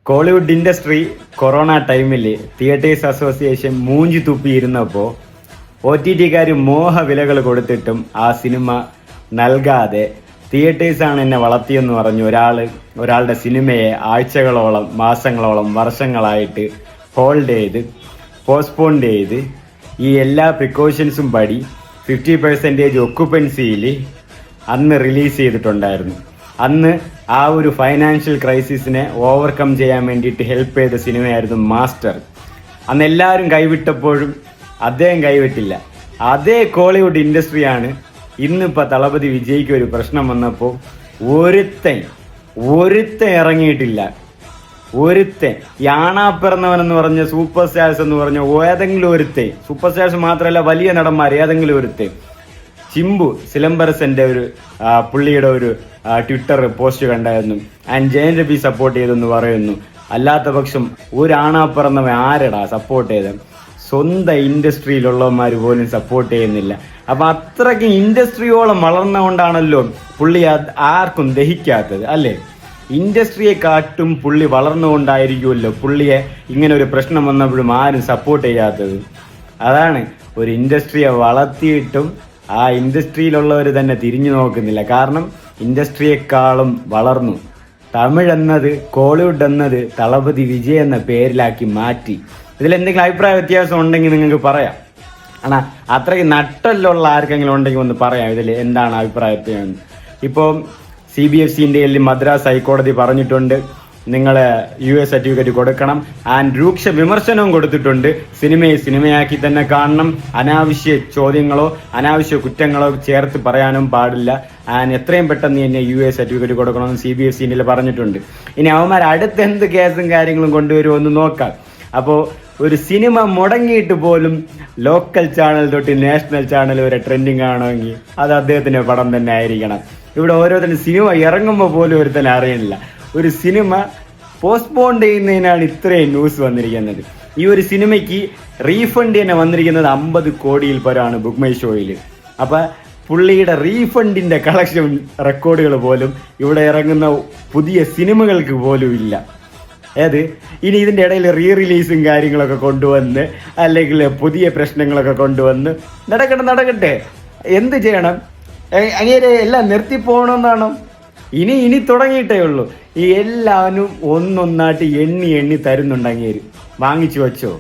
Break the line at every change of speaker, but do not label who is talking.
Kollywood industry corona ടൈമിൽ theatres association മൂഞ്ചി തുപ്പിയിരുന്നപ്പോൾ OTT-കാർ മോഹവിലകൾ കൊടുത്തിട്ടും ആ സിനിമ നൽകാതെ തിയേറ്റേഴ്സാണ് എന്നെ വളർത്തിയെന്ന് പറഞ്ഞു ഒരാളുടെ സിനിമയെ ആഴ്ചകളോളം മാസങ്ങളോളം വർഷങ്ങളായിട്ട് ഹോൾഡ് ചെയ്ത് പോസ്റ്റ്പോൺ ചെയ്ത് ഈ എല്ലാ പ്രിക്കോഷൻസും പടി 50% ഒക്കുപ്പൻസിയിൽ അന്ന് റിലീസ് ചെയ്തിട്ടുണ്ടായിരുന്നു. അന്ന് ആ ഒരു ഫൈനാൻഷ്യൽ ക്രൈസിസിനെ ഓവർകം ചെയ്യാൻ വേണ്ടിയിട്ട് ഹെൽപ്പ് ചെയ്ത സിനിമയായിരുന്നു മാസ്റ്റർ. അന്ന് എല്ലാവരും കൈവിട്ടപ്പോഴും അദ്ദേഹം കൈവിട്ടില്ല. അതേ കോളിവുഡ് ഇൻഡസ്ട്രിയാണ് ഇന്നിപ്പോൾ തളപതി വിജയ്ക്ക് ഒരു പ്രശ്നം വന്നപ്പോൾ ഒരുത്തൻ ഇറങ്ങിയിട്ടില്ല. ഒരുത്തൻ യാണാപ്പിറന്നവനെന്ന് പറഞ്ഞ സൂപ്പർ സ്റ്റാർസ് എന്ന് പറഞ്ഞ ഏതെങ്കിലും ഒരുത്തൻ, സൂപ്പർ സ്റ്റാർസ് മാത്രമല്ല വലിയ നടന്മാർ ഏതെങ്കിലും ഒരുത്തൻ, ചിമ്പു സിലംബരസന്റെ പുള്ളിയുടെ ഒരു ട്വിറ്റർ പോസ്റ്റ് കണ്ടായിരുന്നു, ആൻഡ് ജയൻ രവി സപ്പോർട്ട് ചെയ്തെന്ന് പറയുന്നു. അല്ലാത്ത പക്ഷം ഒരാണാപ്പിറന്നവൻ ആരടാ സപ്പോർട്ട് ചെയ്തത്? സ്വന്തം ഇൻഡസ്ട്രിയിലുള്ളവന്മാർ പോലും സപ്പോർട്ട് ചെയ്യുന്നില്ല. അപ്പൊ അത്രയ്ക്ക് ഇൻഡസ്ട്രിയോളം വളർന്നുകൊണ്ടാണല്ലോ പുള്ളി ആർക്കും ദഹിക്കാത്തത്, അല്ലേ? ഇൻഡസ്ട്രിയെ കാട്ടും പുള്ളി വളർന്നുകൊണ്ടായിരിക്കുമല്ലോ പുള്ളിയെ ഇങ്ങനെ ഒരു പ്രശ്നം വന്നപ്പോഴും ആരും സപ്പോർട്ട് ചെയ്യാത്തത്. അതാണ്, ഒരു ഇൻഡസ്ട്രിയെ വളർത്തിയിട്ടും ആ ഇൻഡസ്ട്രിയിലുള്ളവർ തന്നെ തിരിഞ്ഞു നോക്കുന്നില്ല. കാരണം ഇൻഡസ്ട്രിയെക്കാളും വളർന്നു. തമിഴ് എന്നത്, കോളിവുഡ് എന്നത് തളപതി വിജയ് എന്ന പേരിലാക്കി മാറ്റി. ഇതിലെന്തെങ്കിലും അഭിപ്രായ വ്യത്യാസം ഉണ്ടെങ്കിൽ നിങ്ങൾക്ക് പറയാം. ஆனால் അത്രയ്ക്ക് നട്ടലുള്ള ആർക്കെങ്കിലും ഉണ്ടെങ്കിൽ ഒന്ന് പറയാം ഇതിൽ എന്താണ് അഭിപ്രായ വ്യത്യാസം. ഇപ്പോൾ CBSE മദ്രാസ് ഹൈക്കോടതി പറഞ്ഞിട്ടുണ്ട് നിങ്ങൾ US സർട്ടിഫിക്കറ്റ് കൊടുക്കണം. ആൻഡ് രൂക്ഷ വിമർശനവും കൊടുത്തിട്ടുണ്ട്. സിനിമയെ സിനിമയാക്കി തന്നെ കാണണം. അനാവശ്യ ചോദ്യങ്ങളോ അനാവശ്യ കുറ്റങ്ങളോ ചേർത്ത് പറയാനും പാടില്ല. ആൻഡ് എത്രയും പെട്ടെന്ന് തന്നെ US സർട്ടിഫിക്കറ്റ് കൊടുക്കണമെന്ന് CBSE പറഞ്ഞിട്ടുണ്ട്. ഇനി അവന്മാർ അടുത്ത് എന്ത് കേസും കാര്യങ്ങളും കൊണ്ടുവരുമെന്ന് നോക്കാം. അപ്പോൾ ഒരു സിനിമ മുടങ്ങിയിട്ട് പോലും ലോക്കൽ ചാനൽ തൊട്ട് നാഷണൽ ചാനൽ വരെ ട്രെൻഡിങ് ആണെങ്കിൽ അത് അദ്ദേഹത്തിന്റെ പടം തന്നെ ആയിരിക്കണം. ഇവിടെ ഓരോരുത്തരും സിനിമ ഇറങ്ങുമ്പോൾ പോലും ഒരുത്തന്നെ അറിയണില്ല. ഒരു സിനിമ പോസ്റ്റ്പോൺ ചെയ്യുന്നതിനാണ് ഇത്രയും ന്യൂസ് വന്നിരിക്കുന്നത്. ഈ ഒരു സിനിമയ്ക്ക് റീഫണ്ട് തന്നെ വന്നിരിക്കുന്നത് 50 കോടിയിൽ പരമാണ് ബുക്ക് മൈ ഷോയിൽ. അപ്പൊ പുള്ളിയുടെ റീഫണ്ടിന്റെ കളക്ഷൻ റെക്കോർഡുകൾ പോലും ഇവിടെ ഇറങ്ങുന്ന പുതിയ സിനിമകൾക്ക് പോലും ഇല്ല. ഇനി ഇതിൻ്റെ ഇടയിൽ റിലീസും കാര്യങ്ങളൊക്കെ കൊണ്ടുവന്ന് അല്ലെങ്കിൽ പുതിയ പ്രശ്നങ്ങളൊക്കെ കൊണ്ടുവന്ന് നടക്കട്ടെ. എന്ത് ചെയ്യണം? അങ്ങനെ എല്ലാം നിർത്തിപ്പോകണമെന്നാണോ? ഇനി തുടങ്ങിയിട്ടേ ഉള്ളൂ. ഈ എല്ലാവരും ഒന്നൊന്നായിട്ട് എണ്ണി തരുന്നുണ്ട്. അങ്ങേര് വാങ്ങിച്ചു വെച്ചോ.